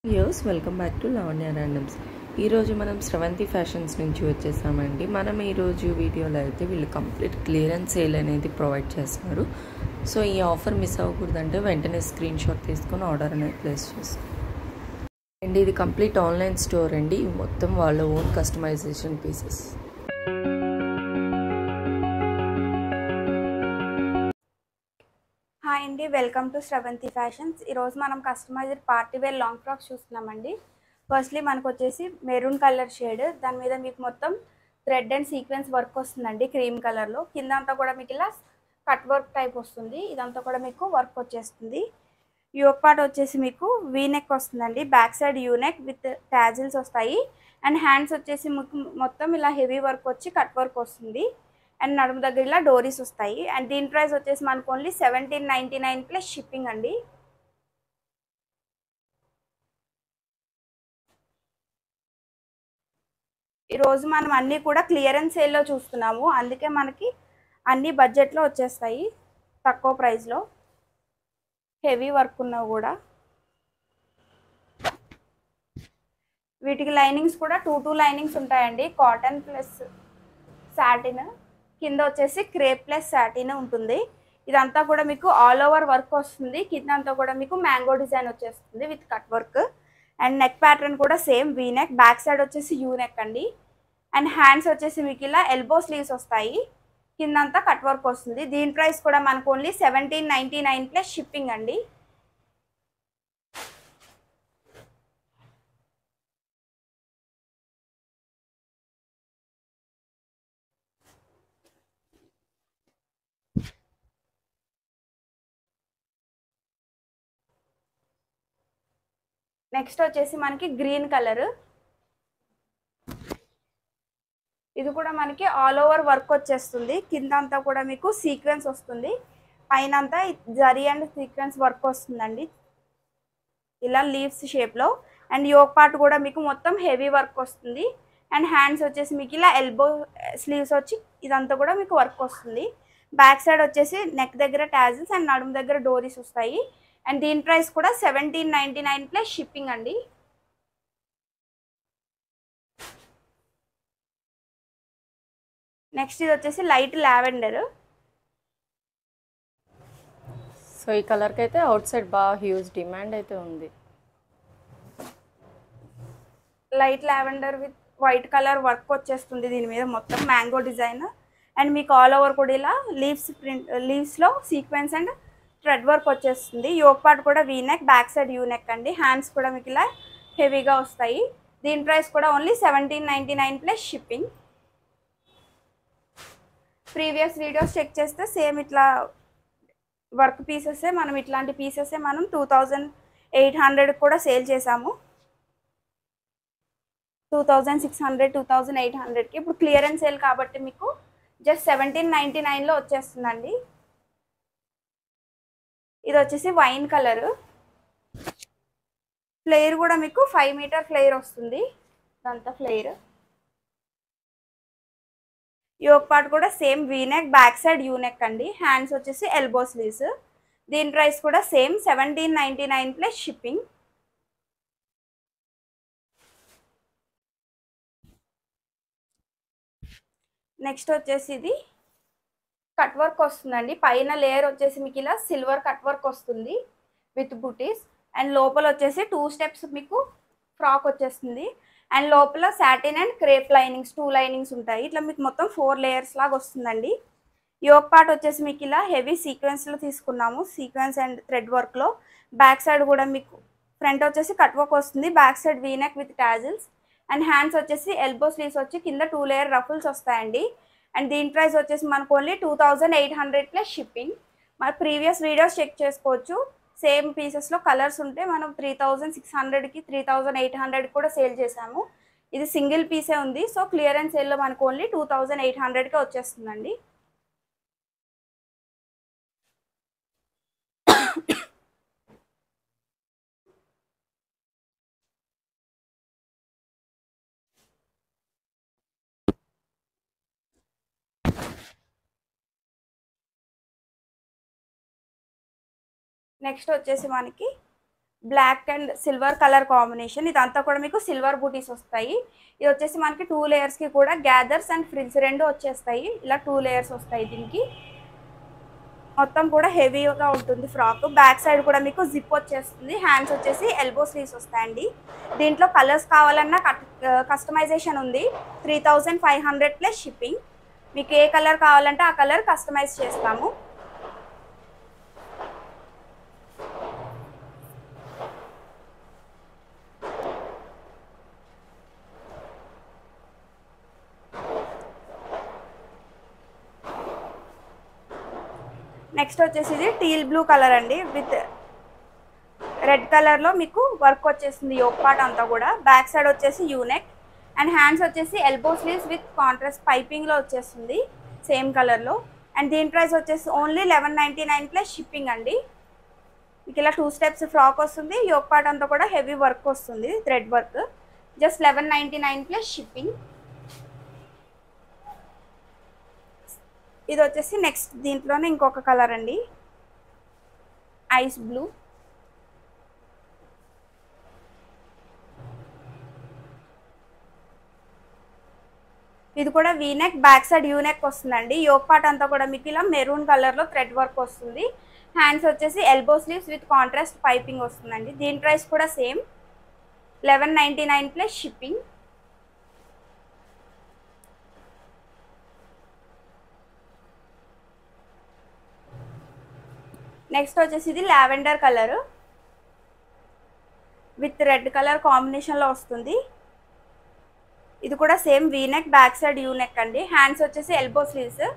Views welcome back to Lavanya randoms. ఈరోజు మనం స్రవంతి fashions నుంచి వచ్చేసామండి. మనం ఈరోజు వీడియోలో అయితే వీళ్ళు కంప్లీట్ క్లియరెన్స్ సేల్ అనేది ప్రొవైడ్ చేస్తున్నారు. సో ఈ ఆఫర్ మిస్ అవ్వకూడదంటే వెంటనే స్క్రీన్ షాట్ తీసుకొని ఆర్డర్ అనేది ప్లేస్ చేసుకోండి. అండ్ ఇది కంప్లీట్ ఆన్లైన్ స్టోర్ అండి. మొత్తం వాళ్ళ ఓన్ కస్టమైజేషన్ పీసెస్. హాయ్ అండి, వెల్కమ్ టు స్రవంతి ఫ్యాషన్స్. ఈరోజు మనం customized party wear long frocks చూస్తున్నామండి. ఫస్ట్లీ మనకు వచ్చేసి మెరూన్ కలర్ షేడ్, దాని మీద మీకు మొత్తం థ్రెడ్ అండ్ సీక్వెన్స్ వర్క్ వస్తుందండి క్రీమ్ కలర్లో. కింద అంతా కూడా మీకు ఇలా కట్ వర్క్ టైప్ వస్తుంది. ఇదంతా కూడా మీకు వర్క్ వచ్చేస్తుంది. యోక్ పార్ట్ వచ్చేసి మీకు వీ నెక్ వస్తుందండి. Back side U neck with tassels వస్తాయి. అండ్ హ్యాండ్స్ వచ్చేసి మొత్తం ఇలా హెవీ వర్క్ వచ్చి కట్ వర్క్ వస్తుంది. అండ్ నడుము దగ్గర ఇలా డోరీస్ వస్తాయి. అండ్ దీని ప్రైస్ వచ్చేసి మనకు ఓన్లీ 1799 ప్లస్ షిప్పింగ్ అండి. ఈరోజు మనం అన్నీ కూడా క్లియరెన్స్ సేల్లో చూస్తున్నాము, అందుకే మనకి అన్ని బడ్జెట్లో వచ్చేస్తాయి తక్కువ ప్రైస్లో. హెవీ వర్క్ ఉన్నవి కూడా. వీటికి లైనింగ్స్ కూడా టూ లైనింగ్స్ ఉంటాయండి. కాటన్ ప్లస్ సాటిన్, కింద వచ్చేసి క్రేప్ ప్లస్ సాటిన్ ఉంటుంది. ఇదంతా కూడా మీకు ఆల్ ఓవర్ వర్క్ వస్తుంది. కింద అంతా కూడా మీకు మ్యాంగో డిజైన్ వచ్చేస్తుంది with cut work. And neck pattern కూడా same V neck, back side వచ్చేసి యూ నెక్ అండి. అండ్ హ్యాండ్స్ వచ్చేసి మీకు ఇలా ఎల్బో స్లీవ్స్ వస్తాయి. కింద అంతా కట్ వర్క్ వస్తుంది. దీని ప్రైస్ కూడా మనకు ఓన్లీ 1799 ప్లస్ షిప్పింగ్ అండి. నెక్స్ట్ వచ్చేసి మనకి గ్రీన్ కలర్. ఇది కూడా మనకి ఆల్ ఓవర్ వర్క్ వచ్చేస్తుంది. కింద అంతా కూడా మీకు సీక్వెన్స్ వస్తుంది, పైన అంతా జరీ అండ్ సీక్వెన్స్ వర్క్ వస్తుందండి ఇలా లీవ్స్ షేప్లో. అండ్ యోక్ పార్ట్ కూడా మీకు మొత్తం హెవీ వర్క్ వస్తుంది. అండ్ హ్యాండ్స్ వచ్చేసి మీకు ఇలా ఎల్బో స్లీవ్స్ వచ్చి ఇదంతా కూడా మీకు వర్క్ వస్తుంది. బ్యాక్ సైడ్ వచ్చేసి నెక్ దగ్గర టాజిల్స్ అండ్ నడుము దగ్గర డోరీస్ వస్తాయి. అండ్ దీని ప్రైస్ కూడా 1799 ప్లస్ షిప్పింగ్ అండి. నెక్స్ట్ ఇది వచ్చేసి లైట్ లావెండర్. సో ఈ కలర్కి అయితే అవుట్ సైడ్ బాగా హ్యూజ్ డిమాండ్ అయితే ఉంది. Light lavender with white colour work వచ్చేస్తుంది దీని మీద మొత్తం మ్యాంగో డిజైన్. అండ్ మీకు ఆల్ ఓవర్ కూడా ఇలా లీవ్స్లో సీక్వెన్స్ అండ్ థ్రెడ్ వర్క్ వచ్చేస్తుంది. యోక్ పార్ట్ కూడా V neck, back side U neck అండి. హ్యాండ్స్ కూడా మీకు ఇలా హెవీగా వస్తాయి. దీని ప్రైస్ కూడా only 1799 plus shipping. Previous videos check చేస్తే సేమ్ ఇట్లా వర్క్ పీసెసే మనం ఇట్లాంటి పీసెసే మనం 2800 కూడా సేల్ చేసాము. 2600, 2800కి. ఇప్పుడు క్లియరెన్స్ సేల్ కాబట్టి మీకు జస్ట్ 1799లో వచ్చేస్తుందండి. ఇది వచ్చేసి వైన్ కలర్. ఫ్లేర్ కూడా మీకు 5 మీటర్ ఫ్లేర్ వస్తుంది. ఇదంతా ఫ్లేర్. యోక్ పార్ట్ కూడా same V neck, back side U neck అండి. హ్యాండ్స్ వచ్చేసి ఎల్బో స్లీవ్స్. దీని ప్రైస్ కూడా సేమ్ 1799 ప్లస్ షిప్పింగ్. నెక్స్ట్ వచ్చేసి ఇది కట్ వర్క్ వస్తుందండి. పైన లేయర్ వచ్చేసి మీకు ఇలా సిల్వర్ కట్ వర్క్ వస్తుంది విత్ బూటీస్. అండ్ లోపల వచ్చేసి 2 స్టెప్స్ మీకు ఫ్రాక్ వచ్చేస్తుంది. అండ్ లోపల satin and crepe linings 2 linings ఉంటాయి. ఇట్లా మీకు మొత్తం 4 లేయర్స్ లాగా వస్తుందండి. యోక్ పార్ట్ వచ్చేసి మీకు ఇలా హెవీ సీక్వెన్స్లో తీసుకున్నాము, సీక్వెన్స్ అండ్ థ్రెడ్ వర్క్లో. బ్యాక్ సైడ్ కూడా మీకు ఫ్రంట్ వచ్చేసి కట్ వర్క్ వస్తుంది, back side V neck with tassels. And hands వచ్చేసి ఎల్బో స్లీవ్స్ వచ్చి కింద 2 లేయర్ రఫుల్స్ వస్తాయండి. అండ్ దీని ప్రైస్ వచ్చేసి మనకు ఓన్లీ 2800 ప్లస్ షిప్పింగ్. మన ప్రీవియస్ వీడియోస్ చెక్ చేసుకోవచ్చు. సేమ్ పీసెస్లో కలర్స్ ఉంటే మనం 3600కి 3800 కూడా సేల్ చేసాము. ఇది సింగిల్ పీసే ఉంది. సో క్లియరెన్స్ సేల్లో మనకు ఓన్లీ 2800కే వచ్చేస్తుందండి. నెక్స్ట్ వచ్చేసి మనకి black and silver colour combination. ఇదంతా కూడా మీకు సిల్వర్ బూటీస్ వస్తాయి. ఇది వచ్చేసి మనకి 2 లేయర్స్కి కూడా గ్యాదర్స్ అండ్ ఫ్రిల్స్ రెండు వచ్చేస్తాయి. ఇలా 2 లేయర్స్ వస్తాయి దీనికి. మొత్తం కూడా హెవీగా ఉంటుంది ఫ్రాక్. బ్యాక్ సైడ్ కూడా మీకు జిప్ వచ్చేస్తుంది. హ్యాండ్స్ వచ్చేసి ఎల్బో స్లీవ్స్ వస్తాయండి. దీంట్లో కలర్స్ కావాలన్నా కస్టమైజేషన్ ఉంది. 3500 ప్లస్ షిప్పింగ్. మీకు ఏ కలర్ కావాలంటే ఆ కలర్ కస్టమైజ్ చేస్తాము. నెక్స్ట్ వచ్చేసి ఇది టీల్ బ్లూ కలర్ అండి. విత్ రెడ్ కలర్లో మీకు వర్క్ వచ్చేసింది యోక్ పార్ట్ అంతా కూడా. బ్యాక్ సైడ్ వచ్చేసి యూనెక్ అండ్ హ్యాండ్స్ వచ్చేసి ఎల్బో స్లీవ్స్ విత్ కాంట్రాస్ట్ పైపింగ్లో వచ్చేస్తుంది సేమ్ కలర్లో. అండ్ దీని ప్రైస్ వచ్చేసి ఓన్లీ 1199 ప్లస్ షిప్పింగ్ అండి. మీకు ఇలా 2 స్టెప్స్ ఫ్రాక్ వస్తుంది. యోక్ పార్ట్ అంతా కూడా హెవీ వర్క్ వస్తుంది, thread work. Just 1199 plus shipping. ఇది వచ్చేసి నెక్స్ట్ దీంట్లోనే ఇంకొక కలర్ అండి, ఐస్ బ్లూ. ఇది కూడా వీనెక్, బ్యాక్ సైడ్ యూనెక్ వస్తుందండి. యోక్ పార్ట్ అంతా కూడా మీకు ఇలా మెరూన్ కలర్లో థ్రెడ్ వర్క్ వస్తుంది. హ్యాండ్స్ వచ్చేసి elbow sleeves with contrast piping వస్తుందండి. దీని ప్రైస్ కూడా సేమ్ 1199 ప్లస్ షిప్పింగ్. నెక్స్ట్ వచ్చేసి ఇది lavender colour with red colour కాంబినేషన్లో వస్తుంది. ఇది కూడా same V-neck, back side U-neck అండి. హ్యాండ్స్ వచ్చేసి elbow sleeves.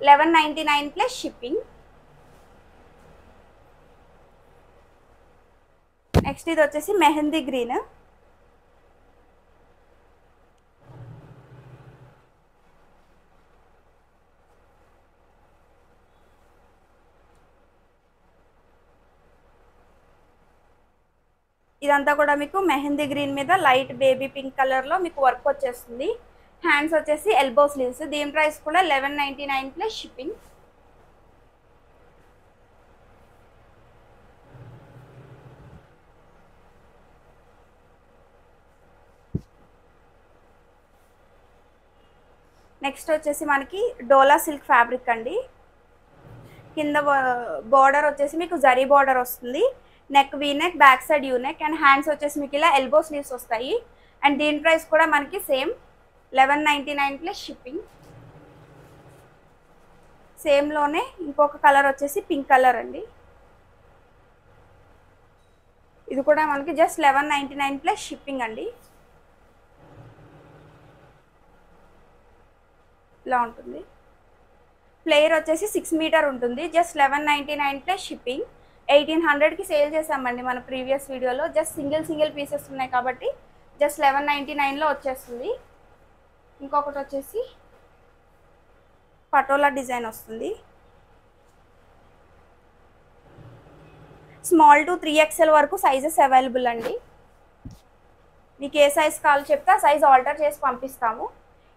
1199 plus shipping. Next ఇది వచ్చేసి మెహందీ గ్రీన్. ఇదంతా కూడా మీకు మెహందీ గ్రీన్ మీద లైట్ బేబీ పింక్ కలర్లో మీకు వర్క్ వచ్చేస్తుంది. హ్యాండ్స్ వచ్చేసి ఎల్బో స్లీవ్స్. దీని ప్రైస్ కూడా 1199 ప్లస్ షిప్పింగ్. నెక్స్ట్ వచ్చేసి మనకి డోలా సిల్క్ ఫ్యాబ్రిక్ అండి. కింద బార్డర్ వచ్చేసి మీకు జరీ బార్డర్ వస్తుంది. Neck V-neck, back side U-neck and hands వచ్చేసి మీకు ఇలా ఎల్బో స్లీవ్స్ వస్తాయి. అండ్ దీని ప్రైస్ కూడా మనకి సేమ్ 1199 ప్లస్ షిప్పింగ్. సేమ్లోనే ఇంకొక కలర్ వచ్చేసి పింక్ కలర్ అండి. ఇది కూడా మనకి జస్ట్ 1199 ప్లస్ షిప్పింగ్ అండి. ఇలా ఉంటుంది. ప్లేయర్ వచ్చేసి 6 మీటర్ ఉంటుంది. Just 1199 plus shipping. 1800కి సేల్ చేసామండి మన ప్రీవియస్ వీడియోలో. జస్ట్ సింగిల్ పీసెస్ ఉన్నాయి కాబట్టి జస్ట్ 1199లో వచ్చేస్తుంది. ఇంకొకటి వచ్చేసి పటోలా డిజైన్ వస్తుంది. స్మాల్ టు 3XL వరకు సైజెస్ అవైలబుల్ అండి. మీకు ఏ సైజ్ కావాలో చెప్తే ఆ సైజ్ ఆల్టర్ చేసి పంపిస్తాము.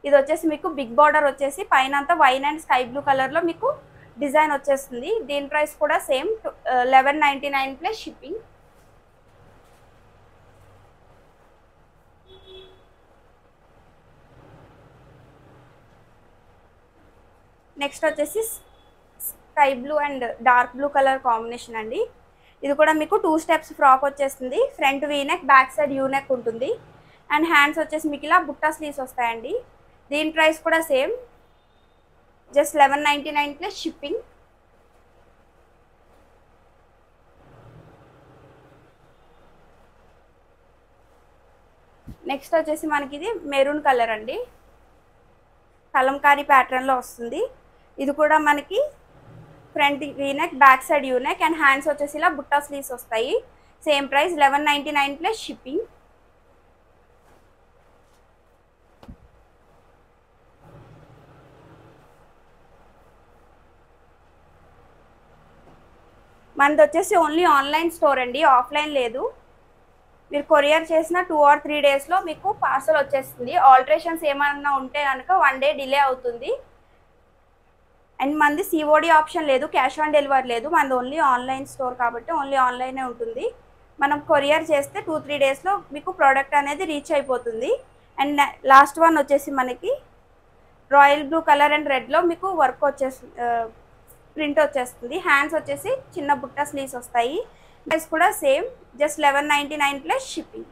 ఇది వచ్చేసి మీకు బిగ్ బార్డర్ వచ్చేసి పైన అంతా వైన్ అండ్ స్కై బ్లూ కలర్లో మీకు డిజైన్ వచ్చేస్తుంది. దీని ప్రైస్ కూడా సేమ్ 1199 ప్లస్ షిప్పింగ్. నెక్స్ట్ వచ్చేసి sky blue and dark blue colour combination అండి. ఇది కూడా మీకు 2 స్టెప్స్ ఫ్రాక్ వచ్చేస్తుంది. Front V-neck, back side U-neck ఉంటుంది. అండ్ హ్యాండ్స్ వచ్చేసి మీకు ఇలా బుట్టా స్లీవ్స్ వస్తాయండి. దీని ప్రైస్ కూడా same just 1199 plus shipping. Next వచ్చేసి మనకి ఇది మెరూన్ కలర్ అండి. కలంకారీ ప్యాటర్న్లో వస్తుంది. ఇది కూడా మనకి front V-neck, back side U-neck and hands వచ్చేసి ఇలా బుట్టా స్లీవ్స్ వస్తాయి. Same price 1199 plus shipping. మనది వచ్చేసి ఓన్లీ ఆన్లైన్ స్టోర్ అండి, ఆఫ్లైన్ లేదు. మీరు కొరియర్ చేసిన 2 or 3 డేస్లో మీకు పార్సల్ వచ్చేస్తుంది. ఆల్టరేషన్స్ ఏమన్నా ఉంటే కనుక 1 డే డిలే అవుతుంది. అండ్ మనది COD ఆప్షన్ లేదు, క్యాష్ ఆన్ డెలివరీ లేదు. మనది ఓన్లీ ఆన్లైన్ స్టోర్ కాబట్టి ఓన్లీ ఆన్లైనే ఉంటుంది. మనం కొరియర్ చేస్తే 2-3 డేస్లో మీకు ప్రోడక్ట్ అనేది రీచ్ అయిపోతుంది. అండ్ లాస్ట్ వన్ వచ్చేసి మనకి రాయల్ బ్లూ కలర్ అండ్ రెడ్లో మీకు వర్క్ వచ్చేస్తుంది, ప్రింట్ వచ్చేస్తుంది. హ్యాండ్స్ వచ్చేసి చిన్న బుట్ట స్లీవ్స్ వస్తాయి. ప్రైస్ కూడా సేమ్, జస్ట్ 1199 ప్లస్ షిప్పింగ్.